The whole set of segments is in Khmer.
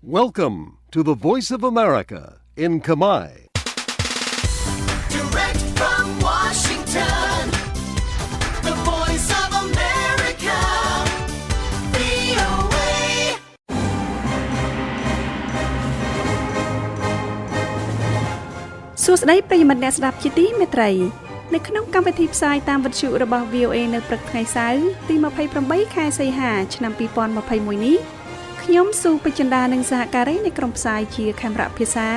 Welcome to the Voice of America in Khmer. Direct from Washington, the Voice of America, VOA. សួស្តីប្រិយមិត្តអ្នកស្ដាប់ជាទីមេត្រីនៅក្នុងកម្មវិធីផ្សាយតាមវិទ្យុរបស់ VOA នៅព្រឹកថ្ងៃសៅរ៍ទី28ខែសីហាឆ្នាំ2021នេះខ្ញុំស៊ូពេជ្ជន្តានិងសហការីនៃក្រុមផ្សាយជាខេមរៈភាសា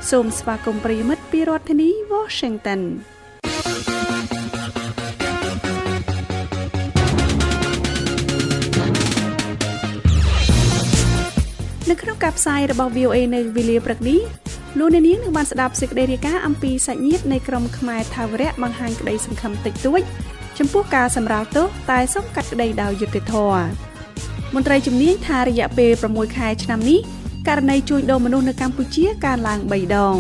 សូមស្វាគមន៍ប្រិយមិត្តពីរដ្ឋធានី Washington នៅក្នុងការផ្សាយរបស់ VOA នៅវេលាព្រឹកនេះលោកអ្នកនាងនឹងបានស្ដាប់សេចក្តីរាយការណ៍អំពីសាច់ញាតិនៃក្រុមខ្មែរថាវរៈបង្ហាញក្តីសង្ឃឹមតិចតួចចំពោះការសម្រាលទោសតែសុំកាត់ក្តីដោយយុត្តិធម៌មន្ត្រីជំនាញថារយៈពេល6ខែឆ្នាំនេះករណីជួញដូរមនុស្សនៅកម្ពុជាកើនឡើង3ដង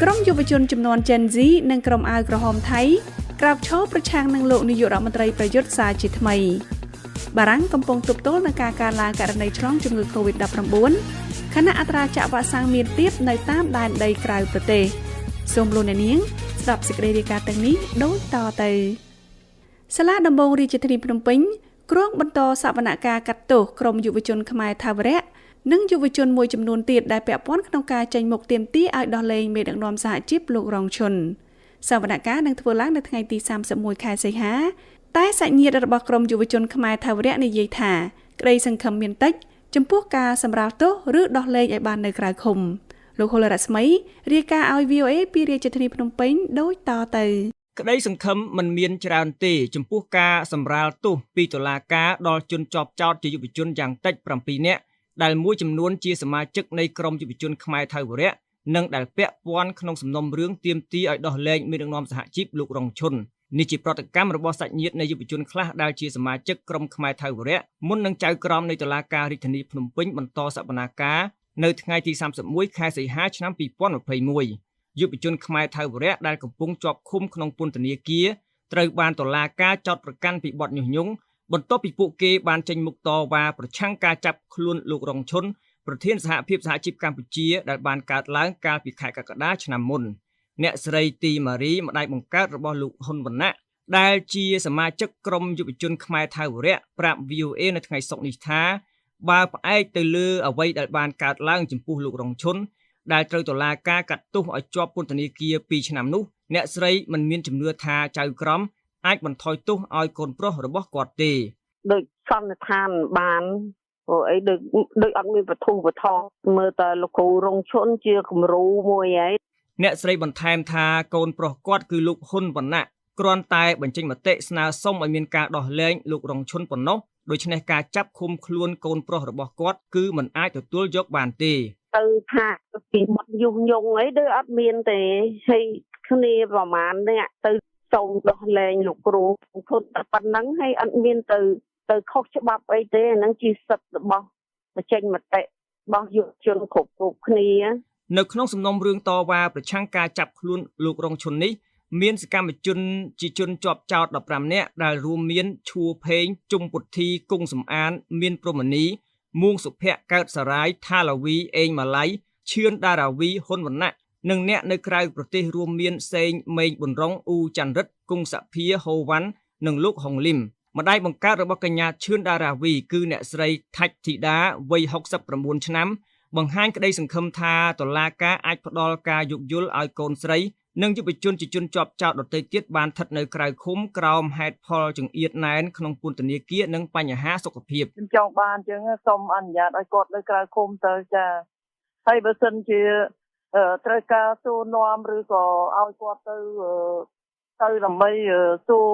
ក្រុមយុវជនចំនួន Gen Z និងក្រុមអាវក្រហមថៃក្រោកឈរប្រឆាំងនឹងលោកនាយករដ្ឋមន្ត្រីប្រយុទ្ធសារជាថ្មីបារាំងកំពុងទប់ទល់នឹងការកើនឡើងករណីឆ្លងជំងឺ COVID-19 ខណៈអត្រាចាក់វ៉ាក់សាំងមានទាបនៅតាមដែនដីក្រៅប្រទេសសូមលោកអ្នកនាងស្ដាប់សេចក្តីរាយការណ៍ទាំងនេះដូចតទៅសាលាដំបងរាជធានីភ្នំពេញគ្រងបន្តសវនកម្មកាត់ទោសក្រុមយុវជនខ្មែរថាវរៈនិងយុវជនមួយចំនួនទៀតដែលពាក់ព័ន្ធក្នុងការចេញមុខទាមទារឲ្យដោះលែងមេដឹកនាំសហជីពលោករងឈុនសវនកម្មនឹងធ្វើឡើងនៅថ្ងៃទី31ខែសីហាតែសាច់ញាតិរបស់ក្រុមយុវជនខ្មែរថាវរៈនិយាយថាក្តីសង្ឃឹមមានតិចចំពោះការសម្រាលទោសឬដោះលែងឲ្យបាននៅក្រៅឃុំលោកហុលរស្មីរាយការណ៍ឲ្យ VOA ពីរាជធានីភ្នំពេញដូចតទៅក្តីសង្ឃឹមមិនមានច្រើនទេចំពោះការសម្រាលទោសពីតុលាការដល់ជនជាប់ចោទជាយុវជនយ៉ាងតិច7នាក់ដែលមួយចំនួនជាសមាជិកនៃក្រុមយុវជនខ្មែរថៅវរៈនិងដែលពាក់ព័ន្ធក្នុងសំណុំរឿងទាមទារឲ្យដោះលែងមេដឹកនាំសហជីពលោករងឈុននេះជាប្រតិកម្មរបស់សាច់ញាតិនៃយុវជនខ្លះដែលជាសមាជិកក្រុមខ្មែរថៅវរៈមុននឹងចៅក្រមនៃតុលាការរាជធានីភ្នំពេញបន្តសវនាការនៅថ្ងៃទី31ខែសីហាឆ្នាំ2021យុវជនខ្មែរថៅវរៈដែលកំពុងជាប់ឃុំក្នុងពន្ធនាគារត្រូវបានតុលាការចោទប្រកាន់ពីបទញុះញង់បន្ទាប់ពីពួកគេបានចេញមុខតវ៉ាប្រឆាំងការចាប់ខ្លួនលោករងឈុនប្រធានសហភាពសហជីពកម្ពុជាដែលបានកើតឡើងកាលពីខែកក្កដាឆ្នាំមុនអ្នកស្រីទីម៉ារីម្ដាយបង្កើតរបស់លោកហ៊ុនវណ្ណៈដែលជាសមាជិកក្រុមយុវជនខ្មែរថៅវរៈប្រាប់ VOA នៅថ្ងៃសុក្រនេះថាបើផ្អែកទៅលើអ្វីដែលបានកើតឡើងចំពោះលោករងឈុនដែលត្រូវតុលាការកាត់ទោសឲ្យជាប់ពន្ធនាគារ2ឆ្នាំនោះអ្នកស្រីមិនមានជំនឿថាចៅក្រមអាចបន្ថយទោសឲ្យកូនប្រុសរបស់គាត់ទេដូចសន្និដ្ឋានបានព្រោះអីដូចអត់មានបទុះបថមើលតែលោកគ្រូរងឈុនជាគំរូមួយហើយអ្នកស្រីបន្ថែមថាកូនប្រុសគាត់គឺលោកហ៊ុនវណ្ណៈគ្រាន់តែបញ្ចេញមតិស្នើសុំឲ្យមានការដោះលែងលោករងឈុនប៉ុណ្ណោះដូច្នេះការចាប់ឃុំខ្លួនកូនប្រុសរបស់គាត់គឺមិនអាចទទួលយកបានទេទៅថាពីបាត់យុះញងអីដូចអត់មានទេហើយគ្នាប្រហែលនេះទៅសូមដោះលែងលោកគ្រូធន់តែប៉ុណ្ណឹងហើយអត់មានទៅខុសច្បាប់អីទេអាហ្នឹងជាសិទ្ធិរបស់បញ្ចេញមតិរបស់យុវជនគ្រប់គ្នានៅក្នុងសំណុំរឿងតវ៉ាប្រឆាំងការចាប់ខ្លួនលោករងឈុននេះមានសកម្មជនជាជនជាប់ចោទ15នាក់ដែលរួមមានឈួរផេងជុំពុទ្ធីគង់សំអានមានព្រហ្មនីមួងសុភ័ក្រកើតសារាយថាឡាវីអេងម៉ាឡៃឈឿនដារាវីហ៊ុនវណ្ណៈនិងអ្នកនៅក្រៅប្រទេសរួមមានសេងមេងប៊ុនរងអ៊ូច័ន្ទរិទ្ធគង់សភាហូវ៉ាន់និងលោកហុងលឹមម្ដាយបង្កើតរបស់កញ្ញាឈឿនដារាវីគឺអ្នកស្រីថាច់ធីតាវ័យ69ឆ្នាំបង្ហាញក្តីសង្ឃឹមថាតុលាការអាចផ្ដល់ការយោគយល់ឲ្យកូនស្រីនិងយុវជនជាជនជាប់ចោទដទៃទៀតបានស្ថិតនៅក្រៅឃុំក្រោមហេតុផលចង្អៀតណែនក្នុងពន្ធនាគារនិងបញ្ហាសុខភាពចង់បានអញ្ចឹងសូមអនុញ្ញាតឲ្យគាត់នៅក្រៅឃុំទៅចាហើយបើសិនជាត្រូវការសួរនាំឬក៏ឲ្យគាត់ទៅដើម្បីសួរ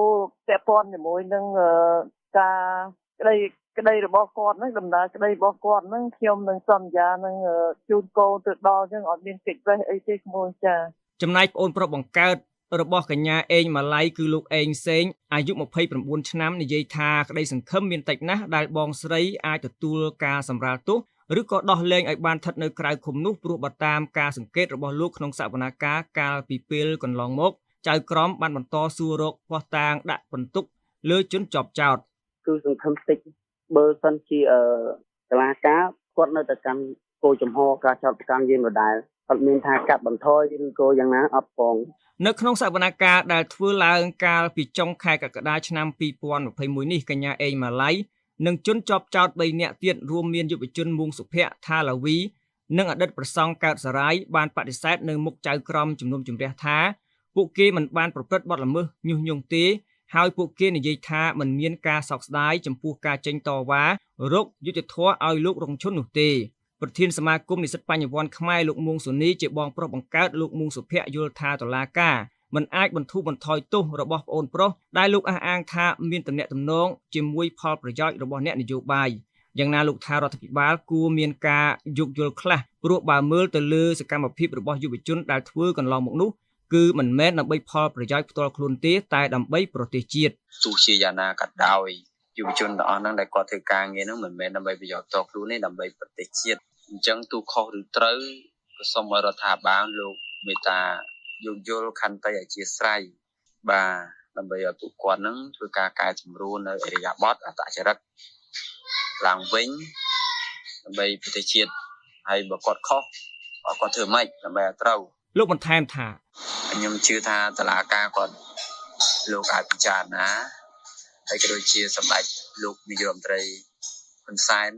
ពាក់ព័ន្ធជាមួយនឹងការក្តីរបស់គាត់ហ្នឹងដំណើរក្តីរបស់គាត់ហ្នឹងខ្ញុំនឹងសន្យានឹងជូនកូនទៅដល់អញ្ចឹងអត់មានកិច្ចវេះអីទេក្មួយចាចំណែកប្អូនប្រុសបង្កើតរបស់កញ្ញាអេងម៉ាឡៃគឺលោកអេងសេងអាយុ29ឆ្នាំនិយាយថាក្តីសង្ឃឹមមានតិចណាស់ដែលបងស្រីអាចទទួលការសម្រាលទោសឬក៏ដោះលែងឲ្យបានស្ថិតនៅក្រៅឃុំនោះព្រោះបើតាមការសង្កេតរបស់លោកក្នុងសវនាការកាលពីពេលកន្លងមកចៅក្រមបានបន្តសួររកភស្តុតាងដាក់បន្ទុកលើជនជាប់ចោទគឺសង្ឃឹមតិចបើសិនជាតុលាការគាត់នៅតែកាន់ គោលចំហការចោទប្រកាន់យើងដដែលអត់មានថាកាត់បន្ថយឬក៏យ៉ាងណាអត់ផង នៅក្នុងសវនកម្មដែលធ្វើឡើងកាលពីចុងខែកក្កដាឆ្នាំ2021នេះកញ្ញាអេងម៉ាឡៃនិងជនជាប់ចោទ3នាក់ទៀតរួមមានយុវជនមួងសុភ័ក្រថាឡាវីនិងអតីតប្រសង់កើតសរាយបានបដិសេធនៅមុខចៅក្រមជំនុំជម្រះថាពួកគេមិនបានប្រព្រឹត្តបទល្មើសញុះញង់ទេហើយពួកគេនិយាយថាមិនមានការសោកស្ដាយចំពោះការចេញតវ៉ារកយុត្តិធម៌ឲ្យលោករងឈុននោះទេប្រធានសមាគមនិស្សិតបញ្ញវន្តខ្មែរលោកមួងសុនីជាបងប្រុសបង្កើតលោកមួងសុភ័ក្រយល់ថាតុលាការមិនអាចបន្ធូរបន្ថយទោសរបស់ប្អូនប្រុសដែលលោកអះអាងថាមានទំនាក់ទំនងជាមួយផលប្រយោជន៍របស់អ្នកនយោបាយយ៉ាងណាលោកថារដ្ឋាភិបាលគួរមានការយោគយល់ខ្លះព្រោះបើមើលទៅលើសកម្មភាពរបស់យុវជនដែលធ្វើកន្លងមកនោះគឺមិនមែនដើម្បីផលប្រយោជន៍ផ្ទាល់ខ្លួនទេតែដើម្បីប្រទេសជាតិ ទោះជាយ៉ាងណាក៏ដោយយុវជនទាំងអស់ហ្នឹងដែលគាត់ធ្វើការងារហ្នឹងមិនមែនដើម្បីប្រយោជន៍ផ្ទាល់ខ្លួនទេដើម្បីប្រទេសជាតិអញ្ចឹងទូខុសឬត្រូវក៏សូមឲ្យរដ្ឋាភិបាលលោកមេត្តាយោគយល់ខន្តីអធ្យាស្រ័យបាទដើម្បីឲ្យពួកគាត់ហ្នឹងធ្វើការកែសម្រួលនៅអរិយាប័ត្រអត្តចរិតឡើងវិញដើម្បីប្រទេសជាតិហើយបើគាត់ខុសគាត់ធ្វើម៉េចដើម្បីឲ្យត្រូវ លោកបន្ថែមថា ខ្ញុំជឿថាតុលាការគាត់លោកអាចពិចារណាហើយក៏ដូចជាសម្ដេចលោកនាយករដ្ឋមន្ត្រីហ៊ុនសែន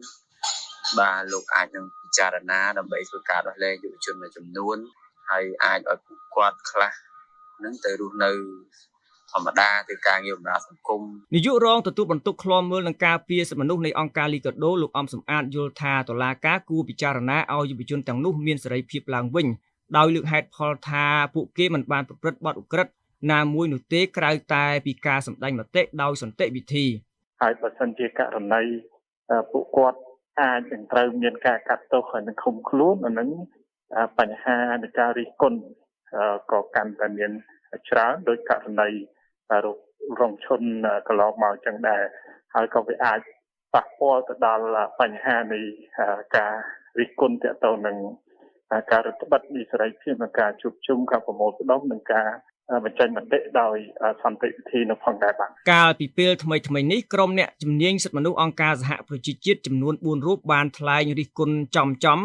បាទលោកអាចនឹងពិចារណាដើម្បីធ្វើការដោះលែងយុវជនមួយចំនួនហើយអាចឲ្យពួកគាត់ខ្លះនឹងទៅរស់នៅធម្មតាទៅការងារបម្រើសង្គម នាយករងទទួលបន្ទុកឃ្លាំមើលនឹងការពារសិទ្ធិមនុស្សនៃអង្គការលីកាដូលោកអំសំអាតយល់ថាតុលាការគួរពិចារណាឲ្យយុវជនទាំងនោះមានសេរីភាពឡើងវិញដោយលើកហេតុផលថាពួកគេមិនបានប្រព្រឹត្តបទឧក្រិដ្ឋណាមួយនោះទេក្រៅតែពីការសម្ដែងមតិដោយសន្តិវិធី ហើយបើសិនជាករណីពួកគាត់អាចនឹងត្រូវមានការកាត់ទោសហើយនឹងឃុំខ្លួនអានឹងបញ្ហានៃការរិះគន់ក៏កាន់តែមានច្រើនដោយករណីរងឈុនកន្លងមកចឹងដែរហើយក៏វាអាចប៉ះពាល់ទៅដល់បញ្ហានៃការរិះគន់ទាក់ទងនឹងការរដ្ឋបတ်នៃសេរីភាពនិងការជួបជុំការប្រមូលផ្ដុំនិងការបញ្ចេញមតិដោយសន្តិវិធីនៅផងដែរបាទ កាលពីពេលថ្មីៗនេះក្រុមអ្នកជំនាញសិទ្ធិមនុស្សអង្គការសហប្រជាជាតិចំនួន4រូបបានថ្លែងរិះគន់ចំ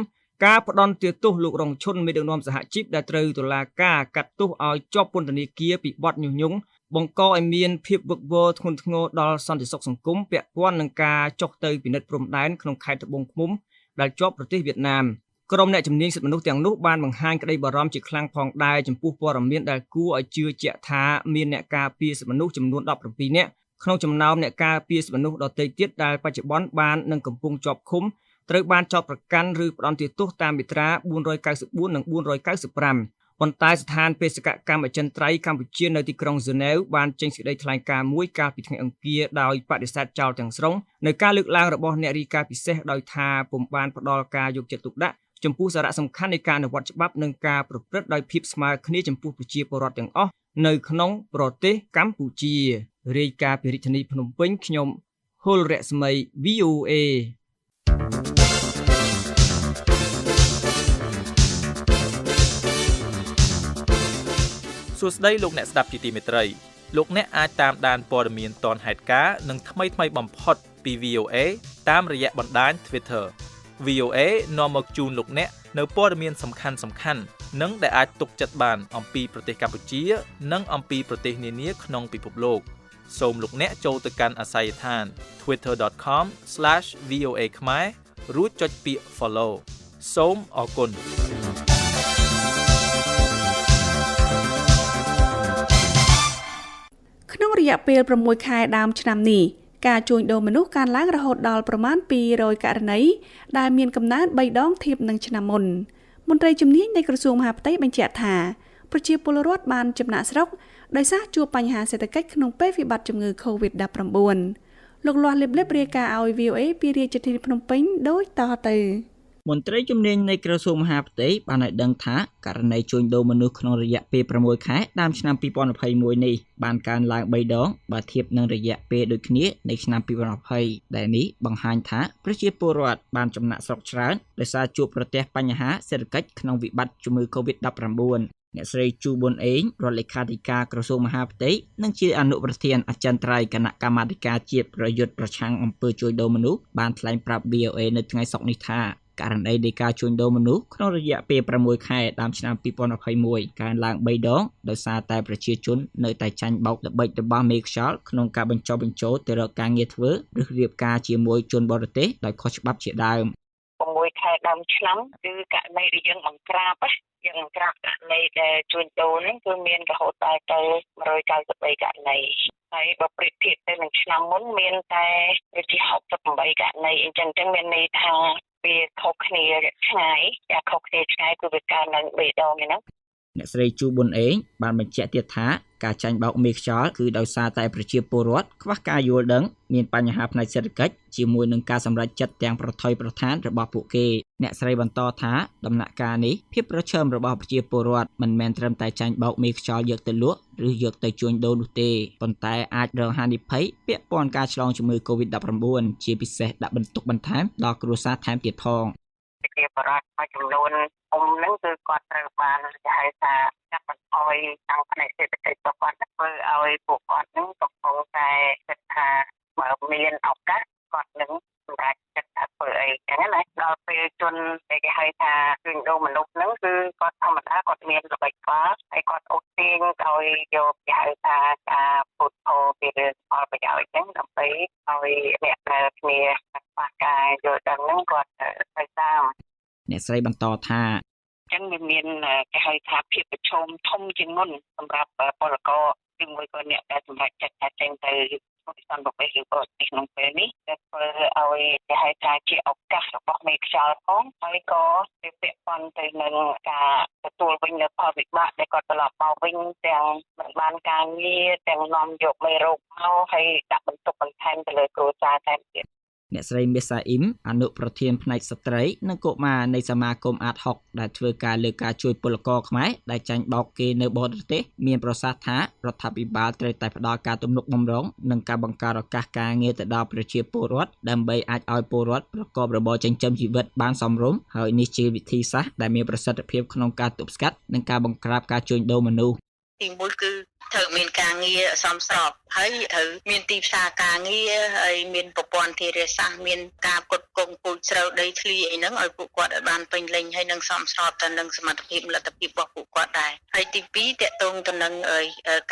ការផ្ដន់ទោសលោករងឈុនមេដឹកនាំសហជីពដែលត្រូវតុលាការកាត់ទោសឲ្យជាប់ពន្ធនាគារពីបទញុះញង់បង្កឲ្យមានភាពវឹកវរធ្ងន់ធ្ងរដល់សន្តិសុខសង្គមពាក់ព័ន្ធនឹងការចុះទៅពិនិត្យព្រំដែនក្នុងខេត្តត្បូងឃ្មុំដែលជាប់ប្រទេសវៀតណាមក្រុមអ្នកជំនាញសិទ្ធិមនុស្សទាំងនោះបានបង្ហាញក្តីបារម្ភជាខ្លាំងផងដែរចំពោះព័ត៌មានដែលគួរឲ្យជឿជាក់ថាមានអ្នកការពារសិទ្ធិមនុស្សចំនួន17នាក់ក្នុងចំណោមអ្នកការពារសិទ្ធិមនុស្សដទៃទៀតដែលបច្ចុប្បន្នបាននឹងកំពុងជាប់ឃុំត្រូវបានចោទប្រកាន់ឬផ្ដន្ទាទោសតាមមាត្រា494និង495ប៉ុន្តែស្ថានបេសកកម្មអចិន្ត្រៃយ៍កម្ពុជានៅទីក្រុងហ្សឺណែវបានចេញសេចក្តីថ្លែងការណ៍មួយកាលពីថ្ងៃអង្គារដោយបដិសេធចោលទាំងស្រុងនៅការលើកឡើងរបស់អ្នករាយការណ៍ពិសេសដោយថាពុំបានផ្ដល់ការយកចិត្តទុកដាក់ចំពោះសារៈសំខាន់នៃការអនុវត្តច្បាប់និងការប្រព្រឹត្តដោយភាពស្មើគ្នាចំពោះប្រជាពលរដ្ឋទាំងអស់នៅក្នុងប្រទេសកម្ពុជារាយការណ៍ពីរាជធានីភ្នំពេញខ្ញុំហុលរស្មី VOA សួស្តីលោកអ្នកស្ដាប់ជាទីមេត្រីលោកអ្នកអាចតាមដានព័ត៌មានទាន់ហេតុការណ៍និងថ្មីបំផុតពី VOA តាមរយៈបណ្ដាញ Twitter VOA នាំមកជូនលោកអ្នកនៅព័ត៌មានសំខាន់និងដែលអាចទុកចិត្តបានអំពីប្រទេសកម្ពុជានិងអំពីប្រទេសនានាក្នុងពិភពលោកសូមលោកអ្នកចូលទៅកាន់អាសយដ្ឋាន twitter.com/voa ខ្មែររួចចុចពាក្យ follow សូមអរគុណក្នុងរយៈពេល6ខែដើមឆ្នាំនេះការជួញដូរមនុស្សកើនឡើងរហូតដល់ប្រមាណ200ករណីដែលមានកំណើន3ដងធៀបនឹងឆ្នាំមុនមន្ត្រីជំនាញនៃក្រសួងមហាផ្ទៃបញ្ជាក់ថាប្រជាពលរដ្ឋបានចំណាក់ស្រុកដោយសារជួបបញ្ហាសេដ្ឋកិច្ចក្នុងពេលវិបត្តិជំងឺ COVID-19 លោកលាស់លៀបរាយការណ៍ឲ្យ VOA ពីរាជធានីភ្នំពេញដូចតទៅមន្ត្រីជំនាញនៃក្រសួងមហាផ្ទៃបានឲ្យដឹងថាករណីជួញដូរមនុស្សក្នុងរយៈពេល6ខែដើមឆ្នាំ2021នេះបានកើនឡើង3ដងបើធៀបនឹងរយៈពេលដូចគ្នានៃឆ្នាំ2020ដែលនេះបង្ហាញថាប្រជាពលរដ្ឋបានចំណាក់ស្រុកច្រើនដោយសារជួបប្រទះបញ្ហាសេដ្ឋកិច្ចក្នុងវិបត្តិជំងឺ COVID-19 អ្នកស្រីជូប៊ុនអេងរដ្ឋលេខាធិការក្រសួងមហាផ្ទៃនិងជាអនុប្រធានអចិន្ត្រៃយ៍គណៈកម្មាធិការជាតិប្រយុទ្ធប្រឆាំងអំពើជួញដូរមនុស្សបានថ្លែងប្រាប់ VOA នៅថ្ងៃសុក្រនេះថា ករណីនៃការជួញដូរមនុស្សក្នុងរយៈពេល6ខែតាមឆ្នាំ2021កើនឡើង3ដងដោយសារតែប្រជាជននៅតែចាញ់បោកល្បិចរបស់មេខ្យល់ក្នុងការបញ្ចុះបញ្ចូលទៅរកការងារធ្វើឬរៀបការជាមួយជនបរទេសដោយខុសច្បាប់ជាដើម6ខែដើមឆ្នាំគឺករណីដែលយើងបង្ក្រាបយើងបង្ក្រាបករណីដែលជួញដូរហ្នឹងគឺមានរហូតដល់ទៅ193ករណីហើយបើប្រៀបធៀបទៅនឹងឆ្នាំមុនមានតែជា68ករណីអញ្ចឹងមានន័យថាវាខុសគ្នាឆ្ងាយខុសគ្នាឆ្ងាយគឺវាកើនឡើង3ដងហ្នឹងអ្នកស្រីជូប៊ុនអេងបានបញ្ជាក់ទៀតថាការចាញ់បោកមេខ្យល់គឺដោយសារតែប្រជាពលរដ្ឋខ្វះការយល់ដឹងមានបញ្ហាផ្នែកសេដ្ឋកិច្ចជាមួយនឹងការសម្រេចចិត្តទាំងប្រថុយប្រថានរបស់ពួកគេអ្នកស្រីបន្តថាដំណាក់កាលនេះភាពប្រឈមរបស់ប្រជាពលរដ្ឋមិនមែនត្រឹមតែចាញ់បោកមេខ្យល់យកទៅលក់ឬយកទៅជួញដូរនោះទេប៉ុន្តែអាចរងហានិភ័យពាក់ព័ន្ធការឆ្លងជំងឺ COVID-19 ជាពិសេសដាក់បន្ទុកបន្ថែមដល់គ្រួសារថែមទៀតផងប្រជាពលរដ្ឋមួយចំនួនហ្នឹងគឺគាត់ត្រូវបានគេហៅថាកាត់បន្ថយខាងផ្នែកសេដ្ឋកិច្ចរបស់គាត់ធ្វើឲ្យពួកគាត់ហ្នឹងកំពុងតែគិតថាបើមានឱកាសគាត់នឹងសម្រាប់ចិត្តថាធ្វើអីចឹងណាដល់ពេលជនដែលគេហៅថាជួញដូរមនុស្សហ្នឹងគឺគាត់ធម្មតាគាត់មានល្បិចកលហើយគាត់អូសទាញឲ្យយកគេហៅថាការពុតផោពីរឿងផលប្រយោជន៍ចឹងដើម្បីឲ្យអ្នកដែលគ្នាខ្វះការយល់ដឹងហ្នឹងគាត់ទៅតាមអ្នកស្រីបន្តថាចឹងវាមានគេហៅថាភាពប្រឈមធំជាងមុនសម្រាប់ពលករជាមួយក៏អ្នកដែលសម្រាប់ចិត្តថាចេញទៅសន្តិភាពឬក៏ក្នុងពេលនេះដែលធ្វើឲ្យគេហៅថាជាឱកាសរបស់មេខ្យល់ផងហើយក៏វាពាក់ព័ន្ធទៅនឹងការទទួលវិញនៅផលវិបាកដែលគាត់ត្រឡប់មកវិញទាំងមិនបានការងារទាំងនាំយកមេរោគមកហើយដាក់បន្ទុកបន្ថែមទៅលើគ្រួសារថែមទៀតអ្នកស្រីមេសាអ៊ីមអនុប្រធានផ្នែកស្ត្រីនិងកុមារនៃសមាគមអាត6ដែលធ្វើការលើការជួយពលករខ្មែរដែលចាញ់បោកគេនៅបរទេសមានប្រសាសន៍ថារដ្ឋាភិបាលត្រូវតែផ្តល់ការទំនុកបម្រុងនិងការបង្កើតឱកាសការងារទៅដល់ប្រជាពលរដ្ឋដើម្បីអាចឲ្យពលរដ្ឋប្រកបរបរចិញ្ចឹមជីវិតបានសមរម្យហើយនេះជាវិធីសាស្ត្រដែលមានប្រសិទ្ធភាពក្នុងការទប់ស្កាត់និងការបង្ក្រាបការជួញដូរមនុស្សទីមួយគឺត្រូវមានការងារសមស្របហើយត្រូវមានទីផ្សារការងារហើយមានប្រព័ន្ធធារាសាស្ត្រមានការផ្គត់ផ្គង់ពូជស្រូវដីធ្លីអីហ្នឹងឲ្យពួកគាត់បានពេញលេញហើយនឹងសមស្របទៅនឹងសមត្ថភាពលទ្ធភាពរបស់ពួកគាត់ដែរហើយទី2តកតងទៅនឹង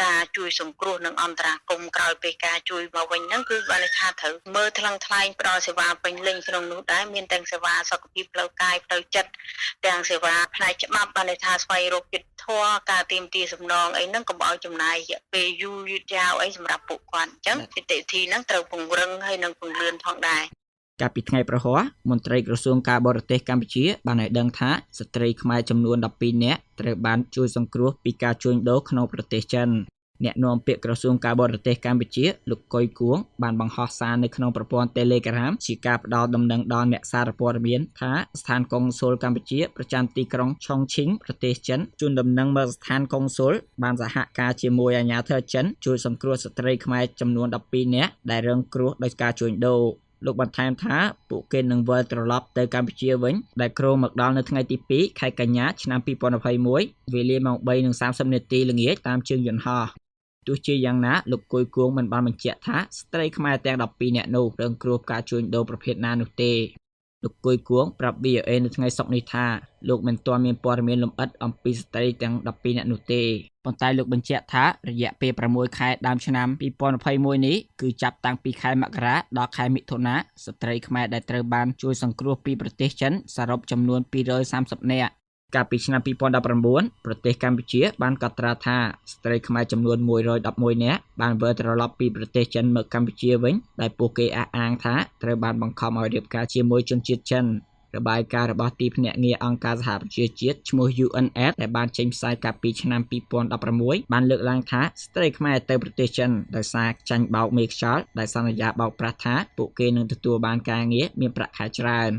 ការជួយសង្គ្រោះនិងអន្តរាគមន៍ក្រោយពេលការជួយមកវិញហ្នឹងគឺបានថាត្រូវមើលថ្លឹងថ្លែងផ្ដល់សេវាពេញលេញក្នុងនោះដែរមានទាំងសេវាសុខភាពផ្លូវកាយផ្លូវចិត្តទាំងសេវាផ្នែកច្បាប់បានថាស្វែងរកយុត្តិធម៌ការទាមទារសំណងអីហ្នឹងកុំឲ្យចំណាយរយៈពេលយូរយឺតយ៉ាវអីសម្រាប់ពួកគាត់អញ្ចឹងនីតិវិធីហ្នឹងត្រូវពង្រឹងហើយនិងពង្លឿនផងដែរកាលពីថ្ងៃប្រហ័សមន្ត្រីក្រសួងការបរទេសកម្ពុជាបានឲ្យដឹងថាស្ត្រីខ្មែរចំនួន12នាក់ត្រូវបានជួយសង្គ្រោះពីការជួញដូរក្នុងប្រទេសចិនអ្នកនាំពាក្យក្រសួងការបរទេសកម្ពុជាលោកកុយគួងបានបង្ហោះសារនៅក្នុងប្រព័ន្ធ Telegram ជាការផ្ដល់ដំណឹងដល់អ្នកសារព័ត៌មានថាស្ថានកុងស៊ុលកម្ពុជាប្រចាំទីក្រុងឆុងឈីងប្រទេសចិនជូនដំណឹងមកស្ថានកុងស៊ុលបានសហការជាមួយអាជ្ញាធរចិនជួយសង្គ្រោះស្ត្រីខ្មែរចំនួន12នាក់ដែលរងគ្រោះដោយការជួញដូរលោកបន្ថែមថាពួកគេនឹងវិលត្រឡប់ទៅកម្ពុជាវិញដែលគ្រោងមកដល់នៅថ្ងៃទី2ខែកញ្ញាឆ្នាំ2021វេលាម៉ោង 3:30 នាទីល្ងាចតាមជើងយន្តហោះទោះជាយ៉ាងណាលោកគួយគួងមិនបានបញ្ជាក់ថាស្ត្រីខ្មែរទាំង12នាក់នោះរងគ្រោះការជួញដូរប្រភេទណានោះទេលោកគួយគួងប្រាប់ VOA នៅថ្ងៃសុក្រនេះថាលោកមិនទាន់មានព័ត៌មានលម្អិតអំពីស្ត្រីទាំង12នាក់នោះទេប៉ុន្តែលោកបញ្ជាក់ថារយៈពេល6ខែដើមឆ្នាំ2021នេះគឺចាប់តាំងពីខែមករាដល់ខែមិថុនាស្ត្រីខ្មែរដែលត្រូវបានជួយសង្គ្រោះពីប្រទេសចិនសរុបចំនួន230នាក់កាលពីឆ្នាំ2019ប្រទេសកម្ពុជាបានកត់ត្រាថាស្ត្រីខ្មែរចំនួន111នាក់បានវិលត្រឡប់ពីប្រទេសចិនមកកម្ពុជាវិញដែលពួកគេអះអាងថាត្រូវបានបង្ខំឲ្យរៀបការជាមួយជនជាតិចិនរបាយការណ៍របស់ទីភ្នាក់ងារអង្គការសហប្រជាជាតិឈ្មោះ UNAIDS ដែលបានចេញផ្សាយកាលពីឆ្នាំ2016បានលើកឡើងថាស្ត្រីខ្មែរទៅប្រទេសចិនដោយសារចាញ់បោកមេខ្យល់ដែលសន្យាបោកប្រាស់ថាពួកគេនឹងទទួលបានការងារមានប្រាក់ខែច្រើន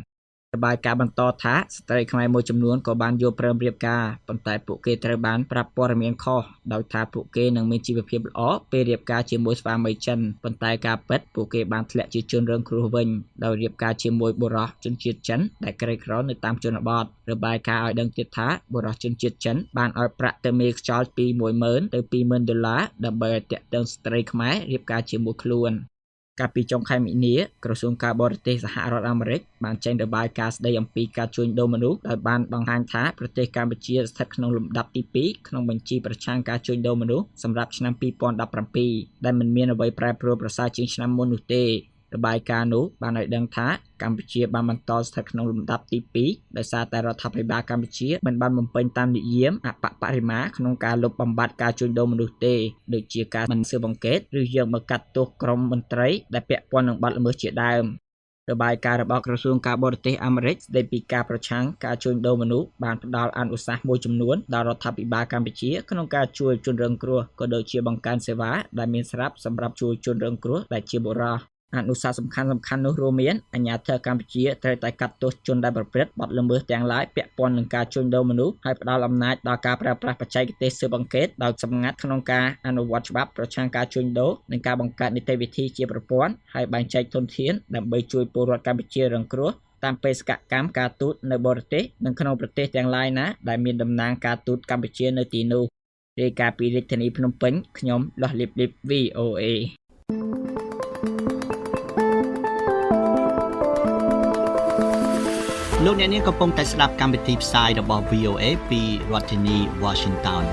របាយការណ៍បន្តថាស្ត្រីខ្មែរមួយចំនួនក៏បានយល់ព្រមរៀបការប៉ុន្តែពួកគេត្រូវបានប្រាប់ព័ត៌មានខុសដោយថាពួកគេនឹងមានជីវភាពល្អពេលរៀបការជាមួយស្វាមីចិនប៉ុន្តែការពិតពួកគេបានធ្លាក់ជាជនរងគ្រោះវិញដោយរៀបការជាមួយបុរសជនជាតិចិនដែលក្រីក្រនៅតាមជនបទរបាយការណ៍ឲ្យដឹងទៀតថាបុរសជនជាតិចិនបានឲ្យប្រាក់ទៅមេខ្យល់ពី$10,000 ទៅ$20,000ដើម្បីឲ្យតាក់ទងស្ត្រីខ្មែររៀបការជាមួយខ្លួន កាលពីចុងខែមីនាក្រសួងការបរទេសសហរដ្ឋអាមេរិកបានចេញរបាយការណ៍ស្ដីអំពីការជួញដូរមនុស្សដោយបានបង្ហាញថាប្រទេសកម្ពុជាស្ថិតក្នុងលំដាប់ទី2ក្នុងបញ្ជីប្រឆាំងការជួញដូរមនុស្សសម្រាប់ឆ្នាំ2017ដែលមិនមានអ្វីប្រែប្រួលប្រសើរជាងឆ្នាំមុននោះទេរបាយការណ៍នោះបានឲ្យដឹងថាកម្ពុជាបានបន្តស្ថិតក្នុងលំដាប់ទី2ដោយសារតែរដ្ឋាភិបាលកម្ពុជាមិនបានបំពេញតាមនិយមអបបរិមាក្នុងការលុបបំបាត់ការជួញដូរមនុស្សទេដូចជាការមិនស៊ើបអង្កេតឬយកមកកាត់ទោសក្រុមមន្ត្រីដែលពាក់ព័ន្ធនឹងបទល្មើសជាដើមរបាយការណ៍របស់ក្រសួងការបរទេសអាមេរិកស្ដីពីការប្រឆាំងការជួញដូរមនុស្សបានផ្ដល់អនុសាសន៍មួយចំនួនដល់រដ្ឋាភិបាលកម្ពុជាក្នុងការជួយជនរងគ្រោះក៏ដូចជាបង្កើនសេវាដែលមានស្រាប់សម្រាប់ជួយជនរងគ្រោះដែលជាបុរសអនុសាសន៍សំខាន់ៗនោះរួមមានអាជ្ញាធរកម្ពុជាត្រូវតែកាត់ទោសជនដែលប្រព្រឹត្តបទល្មើសទាំងឡាយពាក់ព័ន្ធនឹងការជួញដូរមនុស្សហើយផ្ដល់អំណាចដល់ការប្រើប្រាស់បច្ចេកទេសស៊ើបអង្កេតដោយសម្ងាត់ក្នុងការអនុវត្តច្បាប់ប្រឆាំងការជួញដូរនិងការបង្កើតនីតិវិធីជាប្រព័ន្ធហើយបែងចែកធនធានដើម្បីជួយពលរដ្ឋកម្ពុជារងគ្រោះតាមបេសកកម្មការទូតនៅបរទេសនិងក្នុងប្រទេសទាំងឡាយណាដែលមានតំណាងការទូតកម្ពុជានៅទីនោះរាយការណ៍ពីរាជធានីភ្នំពេញខ្ញុំលោះលីប VOAលោកអ្នកនាងកំពុងតែស្ដាប់កម្មវិធីផ្សាយរបស់ VOA ពីរដ្ឋធានី Washington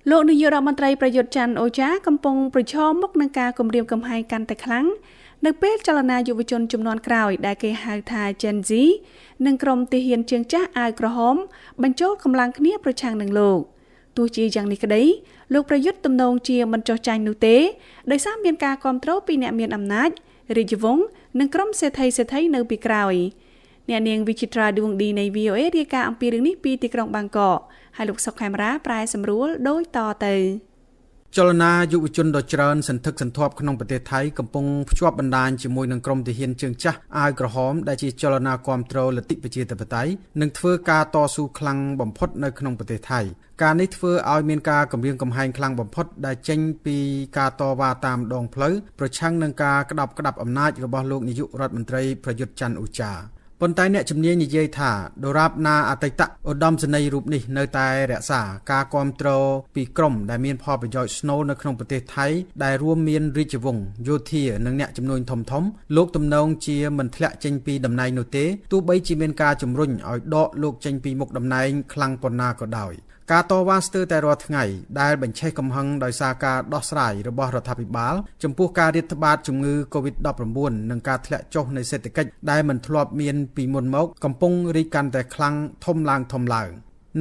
លោកនាយករដ្ឋមន្ត្រីប្រយុទ្ធច័ន្ទអូចាកំពុងប្រឈមមុខនឹងការគំរាមកំហែងកាន់តែខ្លាំងនៅពេលចលនាយុវជនជំនាន់ក្រោយដែលគេហៅថា Gen Z និងក្រុមទាហានជើងចាស់អាវក្រហមបញ្ចូលកម្លាំងគ្នាប្រឆាំងនឹងលោកទោះជាយ៉ាងនេះក្តីលោកប្រយុទ្ធទំនងជាមិនចោះចាញ់នោះទេដោយសារមានការគាំទ្រពីអ្នកមានអំណាចរាជវង្សនិងក្រុមសេដ្ឋីនៅពីក្រោយអ្នកនាងវិចិត្រាដួងឌីនៃ VOA រាយការណ៍អំពីរឿងនេះពីទីក្រុងបាងកកហើយលោកសុកខេមរាប្រែសម្រួលដូចតទៅចលនាយុវជនដ៏ច្រើនសន្ធឹកសន្ធាប់ក្នុងប្រទេសថៃកំពុងភ្ជាប់បណ្ដាញជាមួយនឹងក្រុមទាហានជើងចាស់អាវក្រហមដែលជាចលនាគាំទ្រលទ្ធិប្រជាធិបតេយ្យនិងធ្វើការតស៊ូខ្លាំងបំផុតនៅក្នុងប្រទេសថៃការនេះធ្វើឲ្យមានការគំរាមកំហែងខ្លាំងបំផុតដែលចេញពីការតវ៉ាតាមដងផ្លូវប្រឆាំងនឹងការក្តាប់អំណាចរបស់លោកនាយករដ្ឋមន្ត្រីប្រយុទ្ធច័ន្ទអូចាប៉ុន្តែអ្នកជំនាញនិយាយថាដរាបណាអតីតឧត្តមសេនីយ៍រូបនេះនៅតែរក្សាការគាំទ្រពីក្រុមដែលមានផលប្រយោជន៍ស្នូលនៅក្នុងប្រទេសថៃដែលរួមមានរាជវង្សយោធានិងអ្នកជំនួញធំលោកទំនងជាមិនធ្លាក់ចេញពីតំណែងនោះទេទោះបីជាមានការជំរុញឲ្យដកលោកចេញពីមុខតំណែងខ្លាំងប៉ុណ្ណាក៏ដោយការតវ៉ាស្ទើរតែរាល់ថ្ងៃដែលបញ្ឆេះកំហឹងដោយសារការដោះស្រាយរបស់រដ្ឋាភិបាលចំពោះការរាតត្បាតជំងឺ COVID-19 និងការធ្លាក់ចុះនៃសេដ្ឋកិច្ចដែលមិនធ្លាប់មានពីមុនមកកំពុងរីកកាន់តែខ្លាំងធំឡើង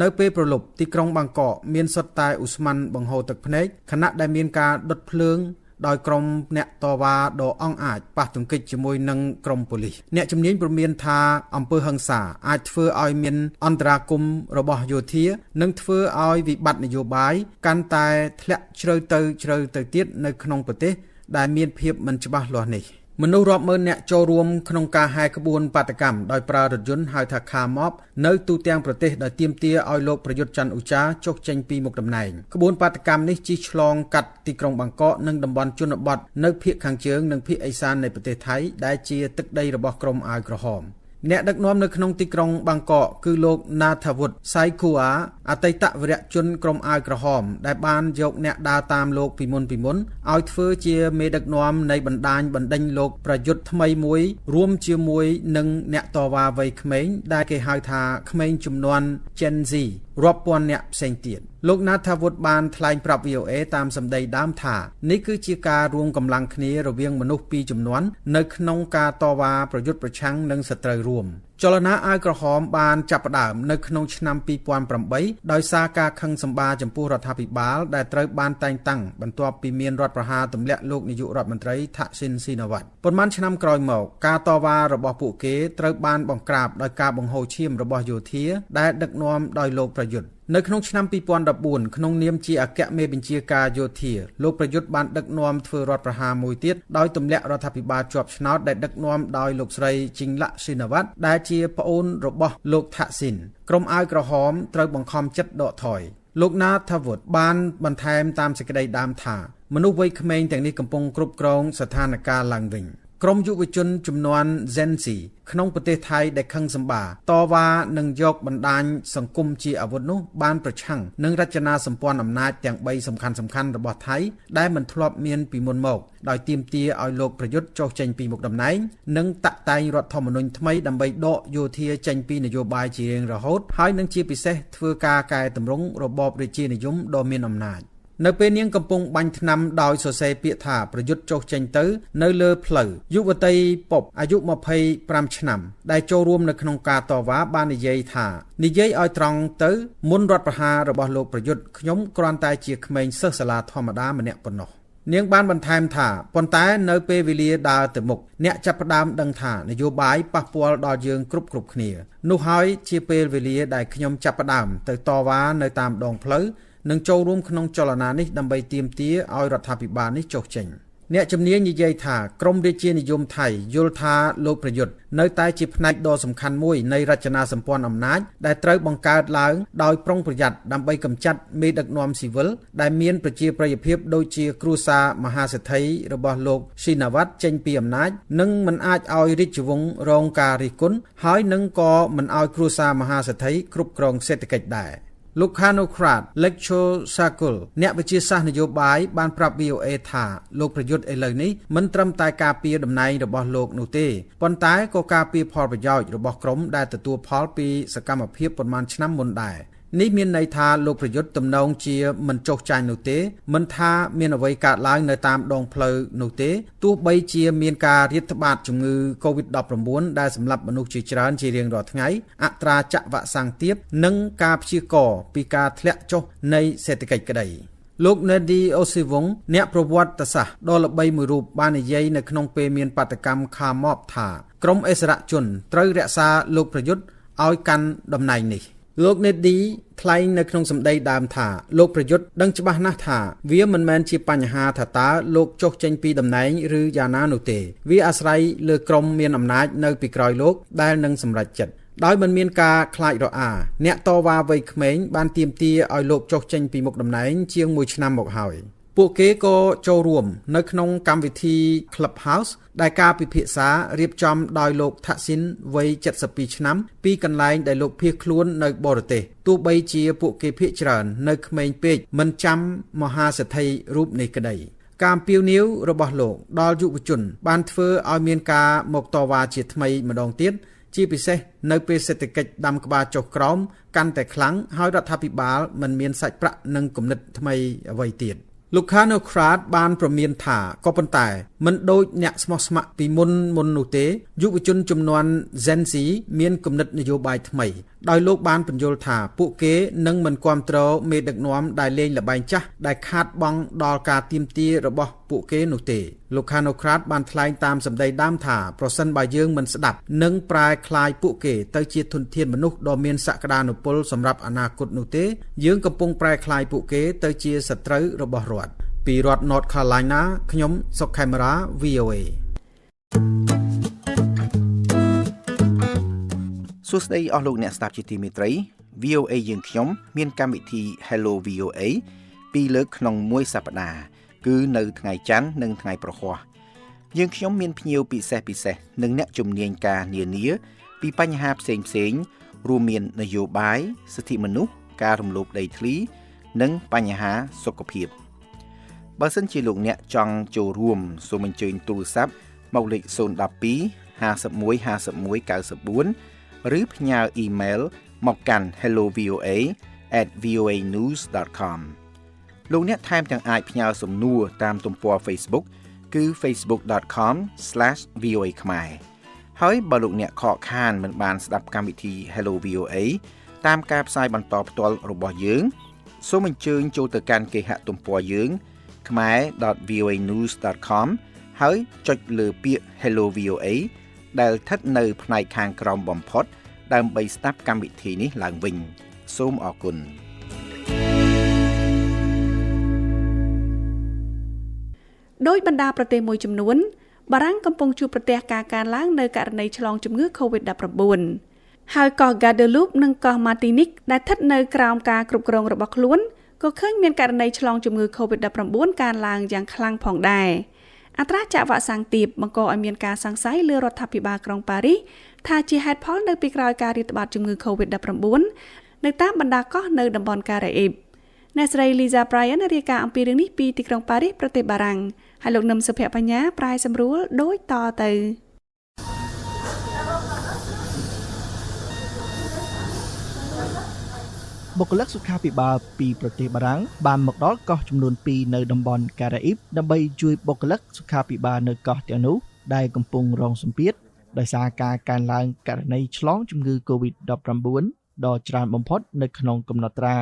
នៅពេលប្រលប់ទីក្រុងបាងកកមានសុទ្ធតែឧស្ម័នបង្ហូរទឹកភ្នែកខណៈដែលមានការដុតភ្លើងដោយក្រុមអ្នកតវ៉ាដ៏អង់អាចប៉ះទង្គិចជាមួយនឹងក្រុមប៉ូលីសអ្នកជំនាញព្រមានថាអំពើហិង្សាអាចធ្វើឲ្យមានអន្តរាគមន៍របស់យោធានិងធ្វើឲ្យវិបត្តិនយោបាយកាន់តែធ្លាក់ជ្រៅទៅទៀតនៅក្នុងប្រទេសដែលមានភាពមិនច្បាស់លាស់នេះមនុស្សរាប់ម៉ឺនអ្នកចូលរួមក្នុងការហែក្បួនបាតកម្មដោយប្រើរថយន្តហៅថា Car Mob នៅទូទាំងប្រទេសដែលទាមទារឲ្យលោកប្រយុទ្ធច័ន្ទអូចាចុះចេញពីមុខតំណែងក្បួនបាតកម្មនេះជិះឆ្លងកាត់ទីក្រុងបាងកកនិងតំបន់ជនបទនៅភាគខាងជើងនិងភាគឦសាននៃប្រទេសថៃដែលជាទឹកដីរបស់ក្រុមអាវក្រហមអ្នកដឹកនាំនៅក្នុងទីក្រុងបាងកកគឺលោកណាថាវុឌ្ឍសៃគូអាអតីតវីរៈជនក្រុមអាវក្រហមដែលបានយកអ្នកដើរតាមលោកពីមុនឲ្យធ្វើជាមេដឹកនាំនៃបណ្ដាញបណ្ដេញលោកប្រយុទ្ធថ្មីមួយរួមជាមួយនឹងអ្នកតវ៉ាវ័យក្មេងដែលគេហៅថាក្មេងជំនាន់ Gen Z រាប់ពាន់អ្នកផ្សេងទៀតលោកណាថាវុឌ្ឍបានថ្លែងប្រាប់ VOA តាមសម្ដីដើមថានេះគឺជាការរួមកម្លាំងគ្នារវាងមនុស្សពីរជំនាន់នៅក្នុងការតវ៉ាប្រយុទ្ធប្រឆាំងនឹងសត្រូវរួមចលនាអាវក្រហមបានចាប់ផ្ដើមនៅក្នុងឆ្នាំ2008ដោយសារការខឹងសម្បារចំពោះរដ្ឋាភិបាលដែលត្រូវបានតែងតាំងបន្ទាប់ពីមានរដ្ឋប្រហារទម្លាក់លោកនាយករដ្ឋមន្ត្រីថាក់ស៊ីនស៊ីណាវ៉ាត់ប៉ុន្មានឆ្នាំក្រោយមកការតវ៉ារបស់ពួកគេត្រូវបានបង្ក្រាបដោយការបង្ហូរឈាមរបស់យោធាដែលដឹកនាំដោយលោកប្រយុទ្ធនៅក្នុងឆ្នាំ2014ក្នុងនាមជាអគ្គមេបញ្ជាការយោធាលោកប្រយុទ្ធបានដឹកនាំធ្វើរដ្ឋប្រហារមួយទៀតដោយទម្លាក់រដ្ឋាភិបាលជាប់ឆ្នោតដែលដឹកនាំដោយលោកស្រីជីងឡាក់ស៊ីណាវ៉ាត់ដែលជាប្អូនរបស់លោកថាក់ស៊ីនក្រុមអាវក្រហមត្រូវបង្ខំចិត្តដកថយលោកណាថាវុឌ្ឍបានបន្ថែមតាមសេចក្តីដើមថាមនុស្សវ័យក្មេងទាំងនេះកំពុងគ្រប់គ្រងស្ថានភាពឡើងវិញ ក្រុមយុវជនចំនួន Gen Z ក្នុងប្រទេសថៃដែលខឹងសម្បាតវ៉ានឹងយកបណ្ដាញសង្គមជាអាវុធនោះបានប្រឆាំងនឹងរចនាសម្ព័ន្ធអំណាចទាំង3សំខាន់ៗរបស់ថៃដែលមិនធ្លាប់មានពីមុនមកដោយទាមទារឲ្យលោកប្រយុទ្ធចុះចេញពីមុខតំណែងនិងតាក់តែងរដ្ឋធម្មនុញ្ញថ្មីដើម្បីដកយោធាចេញពីនយោបាយជារៀងរហូតហើយនឹងជាពិសេសធ្វើការកែតម្រង់របបរាជានិយមដ៏មានអំណាចនៅពេលនាងកំពុងបាញ់ថ្នាំដោយសរសេរពាក្យថាប្រយុទ្ធចុះចេញទៅនៅលើផ្លូវយុវតីប៉ុបអាយុ25ឆ្នាំដែលចូលរួមនៅក្នុងការតវ៉ាបាននិយាយឲ្យត្រង់ទៅមុនរដ្ឋប្រហាររបស់លោកប្រយុទ្ធខ្ញុំគ្រាន់តែជាក្មេងសិស្សសាលាធម្មតាម្នាក់ប៉ុណ្ណោះនាងបានបន្ថែមថាប៉ុន្តែនៅពេលវេលាដើរទៅមុខអ្នកចាប់ផ្ដើមដឹងថានយោបាយប៉ះពាល់ដល់យើងគ្រប់គ្នានោះហើយជាពេលវេលាដែលខ្ញុំចាប់ផ្ដើមទៅតវ៉ានៅតាមដងផ្លូវនឹងចូលរួមក្នុងចលនានេះដើម្បីទាមទារឲ្យរដ្ឋាភិបាលនេះចុះចេញអ្នកជំនាញនិយាយថាក្រមរាជានិយមថៃយល់ថាលោកប្រយុទ្ធនៅតែជាផ្នែកដ៏សំខាន់មួយនៃរចនាសម្ព័ន្ធអំណាចដែលត្រូវបង្កើតឡើងដោយប្រុងប្រយ័ត្នដើម្បីកម្ចាត់មេដឹកនាំស៊ីវិលដែលមានប្រជាប្រិយភាពដូចជាគ្រួសារមហាសេដ្ឋីរបស់លោកស៊ីណាវ៉ាត់ចេញពីអំណាចនិងមិនអាចឲ្យរាជវង្សរងការរិះគន់ហើយនឹងក៏មិនឲ្យគ្រួសារមហាសេដ្ឋីគ្រប់គ្រងសេដ្ឋកិច្ចដែរលោក Khanokrat Lecture Circle អ្នកវិទ្យាសាស្ត្រនយោបាយបានប្រាប់ VOA ថាលោកប្រយុទ្ធឥឡូវនេះមិនត្រឹមតែការពារតំណែងរបស់លោកនោះទេប៉ុន្តែក៏ការពារផលប្រយោជន៍របស់ក្រុមដែលទទួលផលពីសកម្មភាពប៉ុន្មានឆ្នាំមុនដែរនេះមានន័យថាលោកប្រយុទ្ធទំនងជាមិនចុះចាញ់នោះទេមិនថាមានអ្វីកើតឡើងនៅតាមដងផ្លូវនោះទេទោះបីជាមានការរាតត្បាតជំងឺ COVID-19 ដែលសម្លាប់មនុស្សជាច្រើនជារៀងរាល់ថ្ងៃអត្រាចាក់វ៉ាក់សាំងទាបនិងការព្យាករណ៍ពីការធ្លាក់ចុះនៃសេដ្ឋកិច្ចក្តីលោក Nedi Osivong អ្នកប្រវត្តិសាស្ត្រដ៏ល្បីមួយរូបបាននិយាយនៅក្នុងពេលមានបាតកម្មខាម៉បថាក្រមអិសរាជជនត្រូវរក្សាលោកប្រយុទ្ធឲ្យកាន់តំណែងនេះលោក Nedi ថ្លែងនៅក្នុងសម្ដីដើមថាលោកប្រយុទ្ធដឹងច្បាស់ណាស់ថាវាមិនមែនជាបញ្ហាថាតើលោកចុះចេញពីតំណែងឬយ៉ាងណានោះទេវាអាស្រ័យលើក្រុមមានអំណាចនៅពីក្រោយលោកដែលនឹងសម្រេចចិត្តដោយមិនមានការខ្លាចរអាអ្នកតវ៉ាវ័យក្មេងបានទាមទារឲ្យលោកចុះចេញពីមុខតំណែងជាង1ឆ្នាំមកហើយពួកគេក៏ចូលរួមនៅក្នុងកម្មវិធី Clubhouse ដែលការពិភាក្សារៀបចំដោយលោកថាក់ស៊ីនវ័យ72ឆ្នាំពីកន្លែងដែលលោកភៀសខ្លួននៅបរទេសទោះបីជាពួកគេភៀសច្រើននៅក្មេងពេកមិនចាំមហាសេដ្ឋីរូបនេះក្តីការអំពាវនាវរបស់លោកដល់យុវជនបានធ្វើឲ្យមានការមកតវ៉ាជាថ្មីម្ដងទៀតជាពិសេសនៅពេលសេដ្ឋកិច្ចដាំក្បាលចុះក្រោមកាន់តែខ្លាំងហើយរដ្ឋាភិបាលមិនមានសាច់ប្រាក់និងគំនិតថ្មីអ្វីទៀតលោក Khanokrat បានប្រមានថាក៏ប៉ុន្តែមិនដូចអ្នកស្មោះស្ម័គ្រពីមុននោះទេយុវជនចំនួន Gen Z មានគំនិតនយោបាយថ្មីដោយលោកបានបញ្យល់ថាពួកគេនឹងមិនគាំទ្រមេដឹកនាំដែលលេងល្បែងចាស់ដែលខាតបង់ដល់ការទាមទាររបស់ពួកគេនោះទេលោក Khanokrat បានថ្លែងតាមសម្ដីដើមថាប្រសិនបើយើងមិនស្ដាប់និងប្រែក្លាយពួកគេទៅជាធនធានមនុស្សដ៏មានសក្តានុពលសម្រាប់អនាគតនោះទេយើងកំពុងប្រែក្លាយពួកគេទៅជាសត្រូវរបស់រដ្ឋពីរដ្ឋ North Carolina ខ្ញុំសុកខេមរា VOA សួស្តីអស់លោកអ្នកស្ដាប់ជាទីមេត្រី VOA យើងខ្ញុំមានកម្មវិធី Hello VOA ពីរលើកក្នុងមួយសប្តាហ៍គឺនៅថ្ងៃច័ន្ទនិងថ្ងៃប្រហ័សយើងខ្ញុំមានភ្ញៀវពិសេសនិងអ្នកជំនាញការនានាពីបញ្ហាផ្សេងរួមមាននយោបាយសិទ្ធិមនុស្សការរំលោភដីធ្លីនិងបញ្ហាសុខភាពបើសិនជាលោកអ្នកចង់ចូលរួមសូមអញ្ជើញទូរស័ព្ទមកលេខ012 51 51 94 ឬផ្ញើអ៊ីមែលមកកាន់ hellovoa@voanews.com លោកអ្នកថែមទាំងអាចផ្ញើសំណួរតាមទំព័រ Facebook គឺ facebook.com/voa ខ្មែរហើយបើលោកអ្នកខកខានមិនបានស្ដាប់កម្មវិធី Hello VOA តាមការផ្សាយបន្តផ្ទាល់របស់យើងសូមអញ្ជើញចូលទៅកាន់គេហទំព័រយើងkhmer.voanews.com ហើយចុចលើពាក្យ Hello VOA ដែលស្ថិតនៅផ្នែកខាងក្រោមបំផុតដើម្បីស្ដាប់កម្មវិធីនេះឡើងវិញសូមអរគុណដោយបណ្ដាប្រទេសមួយចំនួនបារាំងកំពុងជួបប្រទះការកើនឡើងនៅករណីឆ្លងជំងឺ COVID-19 ហើយកោះ Guadeloupe និងកោះ Martinique ដែលស្ថិតនៅក្រោមការគ្រប់គ្រងរបស់ខ្លួនក៏ឃើញមានករណីឆ្លងជំងឺ COVID-19 កើនឡើងយ៉ាងខ្លាំងផងដែរ អត្រាចាក់វ៉ាក់សាំងទាបបង្កឲ្យមានការសង្ស័យលើរដ្ឋាភិបាលក្រុងប៉ារីសថាជាហេតុផលនៅពីក្រោយការរាតត្បាតជំងឺ COVID-19 នៅតាមបណ្ដាកោះនៅតំបន់ការ៉ាអ៊ីបអ្នកស្រី Lisa Bryan រាយការណ៍អំពីរឿងនេះពីទីក្រុងប៉ារីសប្រទេសបារាំងហើយលោកនឹមសុភ័ក្របញ្ញាប្រាយសម្រួលដូចតទៅបុគ្គលិកសុខាភិបាលពីប្រទេសបារាំងបានមកដល់កោះចំនួន2នៅតំបន់ការ៉ាអ៊ីបដើម្បីជួយបុគ្គលិកសុខាភិបាលនៅកោះទាំងនោះដែលកំពុងរងសម្ពាធដោយសារការកើនឡើងករណីឆ្លងជំងឺ COVID-19 ដ៏ច្រើនបំផុតនៅក្នុងកំណត់ត្រា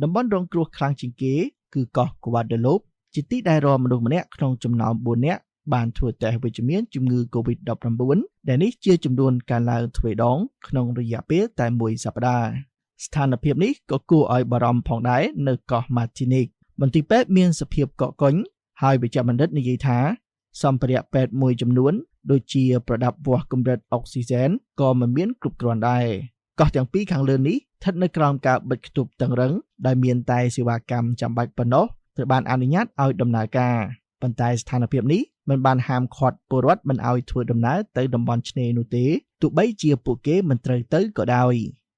តំបន់រងគ្រោះខ្លាំងជាងគេគឺកោះ Guadeloupe ជាទីដែលរងមនុស្សម្នាក់ក្នុងចំណោម4នាក់បានធ្វើតេស្តវិជ្ជមានជំងឺ COVID-19 ដែលនេះជាចំនួនកើនឡើងទ្វេដងក្នុងរយៈពេលតែ1សប្តាហ៍ស្ថានភាពនេះក៏គួរឲ្យបារម្ភផងដែរនៅកោះ Martinique មន្ទីរពេទ្យមានសភាពកកកុញហើយវិជ្ជបណ្ឌិតនិយាយថាសម្ភារៈពេទ្យមួយចំនួនដូចជាប្រដាប់វាស់កម្រិតអុកស៊ីហ្សែនក៏មិនមានគ្រប់គ្រាន់ដែរកោះទាំងពីរខាងលើនេះស្ថិតនៅក្រោមការបិទគប់តឹងរឹងដែលមានតែសេវាកម្មចាំបាច់ប៉ុណ្ណោះត្រូវបានអនុញ្ញាតឲ្យដំណើរការប៉ុន្តែស្ថានភាពនេះមិនបានហាមឃាត់ពលរដ្ឋមិនឲ្យធ្វើដំណើរទៅតំបន់ឆ្នេរនោះទេទោះបីជាពួកគេមិនត្រូវទៅក៏ដោយ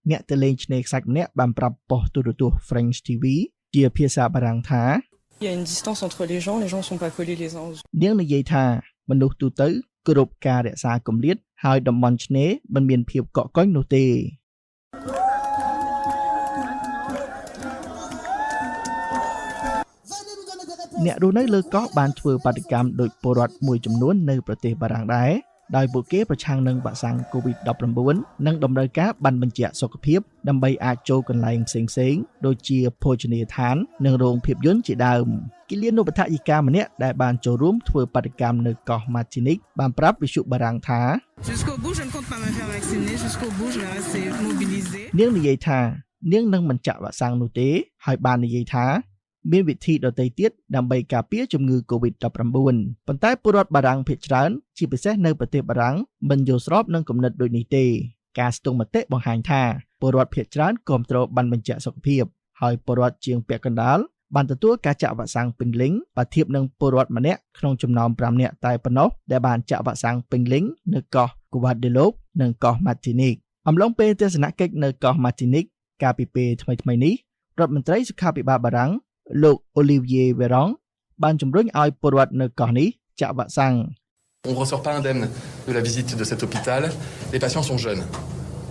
អ្នកទៅលេងឆ្នេរខ្សាច់ម្នាក់បានប្រាប់ប៉ុស្តិ៍ទូរទស្សន៍ French TV ជាភាសាបារាំងថា Il y a une distance entre les gens sont pas collés les uns aux autres នាងនិយាយថាមនុស្សទូទៅគោរពការរក្សាគម្លាតហើយតំបន់ឆ្នេរមិនមានភាពកកកុញនោះទេអ្នករស់នៅលើកោះបានធ្វើបាតកម្មដោយពលរដ្ឋមួយចំនួននៅប្រទេសបារាំងដែរដោយពួកគេប្រឆាំងនឹងវ៉ាក់សាំង COVID-19 និងតម្រូវការបានបញ្ជាក់សុខភាពដើម្បីអាចចូលកន្លែងផ្សេងៗដូចជាភោជនីយដ្ឋាននិងរោងភាពយន្តជាដើមគិលានុបដ្ឋាយិកាម្នាក់ដែលបានចូលរួមធ្វើបាតកម្មនៅកោះ Martinique បានប្រាប់វិទ្យុបារាំងថា Jusqu'au bout je ne compte pas me faire vacciner jusqu'au bout je vais rester mobilisé នាងនិយាយថានាងនឹងមិនចាក់វ៉ាក់សាំងនោះទេហើយបាននិយាយថាមានវិធីដទៃទៀតដើម្បីការពារជំងឺ COVID-19 ប៉ុន្តែពលរដ្ឋបារាំងភាគច្រើនជាពិសេសនៅប្រទេសបារាំងមិនយល់ស្របនឹងគំនិតដូចនេះទេការស្ទង់មតិបង្ហាញថាពលរដ្ឋភាគច្រើនគាំទ្របានបញ្ជាក់សុខភាពហើយពលរដ្ឋជាងពាក់កណ្ដាលបានទទួលការចាក់វ៉ាក់សាំងពេញលេញបើធៀបនឹងពលរដ្ឋម្នាក់ក្នុងចំណោម5នាក់តែប៉ុណ្ណោះដែលបានចាក់វ៉ាក់សាំងពេញលេញនៅកោះ Guadeloupe និងកោះ Martinique អំឡុងពេលទស្សនកិច្ចនៅកោះ Martinique កាលពីពេលថ្មីៗនេះរដ្ឋមន្ត្រីសុខាភិបាលបារាំងលោក Olivier Véran បានជំរុញឲ្យពលរដ្ឋនៅកោះនេះចាក់វ៉ាក់សាំង On ne ressort pas indemne de la visite de cet hôpital. Les patients sont jeunes.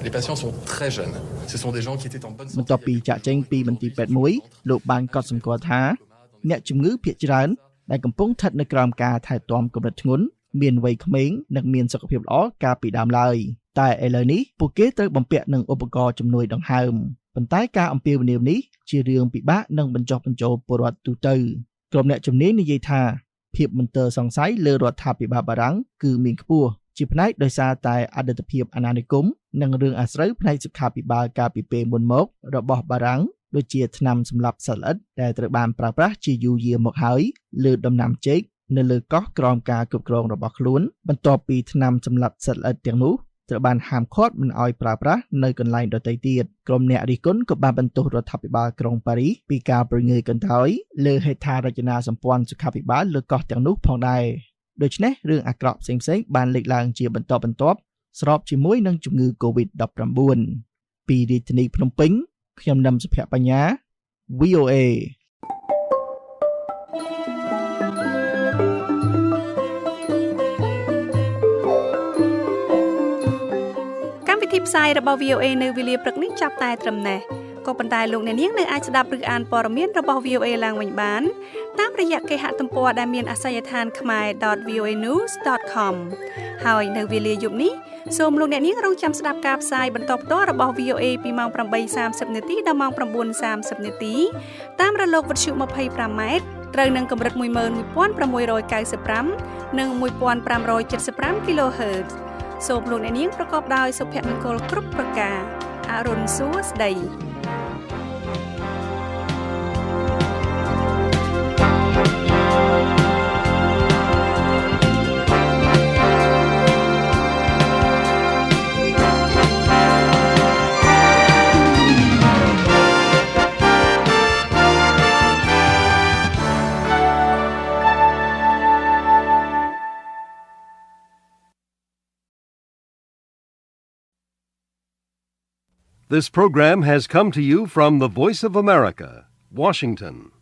Les patients sont très jeunes. Ce sont des gens qui étaient en bonne santé. បន្ទាប់ពីចាក់ចេញពីមន្ទីរពេទ្យមួយលោកបានកត់សម្គាល់ថាអ្នកជំងឺភាគច្រើនដែលកំពុងស្ថិតនៅក្រោមការថែទាំកម្រិតធ្ងន់មានវ័យក្មេងនិងមានសុខភាពល្អកាលពីដើមឡើយតែឥឡូវនេះពួកគេត្រូវបំពាក់នឹងឧបករណ៍ជំនួយដង្ហើមប៉ុន្តែការអំពាវនាវនេះជារឿងពិបាកនឹងបញ្ចុះបញ្ចូលពលរដ្ឋទូទៅក្រុមអ្នកជំនាញនិយាយថាភាពមន្ទិលសង្ស័យលើរដ្ឋាភិបាលបារាំងគឺមានខ្ពស់ជាផ្នែកដោយសារតែអតីតភាពអាណានិគមនិងរឿងអាស្រូវផ្នែកសុខាភិបាលកាលពីពេលមុនមករបស់បារាំងដូចជាថ្នាំសម្លាប់សត្វល្អិតដែលត្រូវបានប្រើប្រាស់ជាយូរយារមកហើយលើដំណាំចេកនៅលើកោះក្រោមការគ្រប់គ្រងរបស់ខ្លួនបន្ទាប់ពីថ្នាំសម្លាប់សត្វល្អិតទាំងនោះត្រូវបានហាមឃាត់មិនឲ្យប្រើប្រាស់នៅកន្លែងដទៃទៀតក្រុមអ្នករិះគន់ក៏បានបន្ទោសរដ្ឋាភិបាលក្រុងប៉ារីសពីការប្រងើយកន្តើយលើហេដ្ឋារចនាសម្ព័ន្ធសុខាភិបាលលើកោះទាំងនោះផងដែរដូច្នេះរឿងអាក្រក់ផ្សេងៗបានលេចឡើងជាបន្តបន្ទាប់ស្របជាមួយនឹងជំងឺ COVID-19 ពីរាជធានីភ្នំពេញខ្ញុំនឹមសុភ័ក្របញ្ញា VOAផ្សាយរបស់ VOA នៅវេលាព្រឹកនេះចាប់តែត្រឹមនេះក៏ប៉ុន្តែលោកអ្នកនាងនៅអាចស្ដាប់ឬអានព័ត៌មានរបស់ VOA ឡើងវិញបានតាមរយៈគេហទំព័រដែលមានអាសយដ្ឋាន khmer.voanews.com ហើយនៅវេលាយប់នេះសូមលោកអ្នកនាងរងចាំស្ដាប់ការផ្សាយបន្តផ្ទាល់របស់ VOA ពីម៉ោង 8:30 នាទីដល់ម៉ោង 9:30 នាទីតាមរលកវិទ្យុ 25 ម៉ែត្រត្រូវនឹងកម្រិត 11695 និង 1575 kHzសូមលោកអ្នកនាងប្រកបដោយសុភមង្គលគ្រប់ប្រការអរុនសួស្តី This program has come to you from the Voice of America, Washington.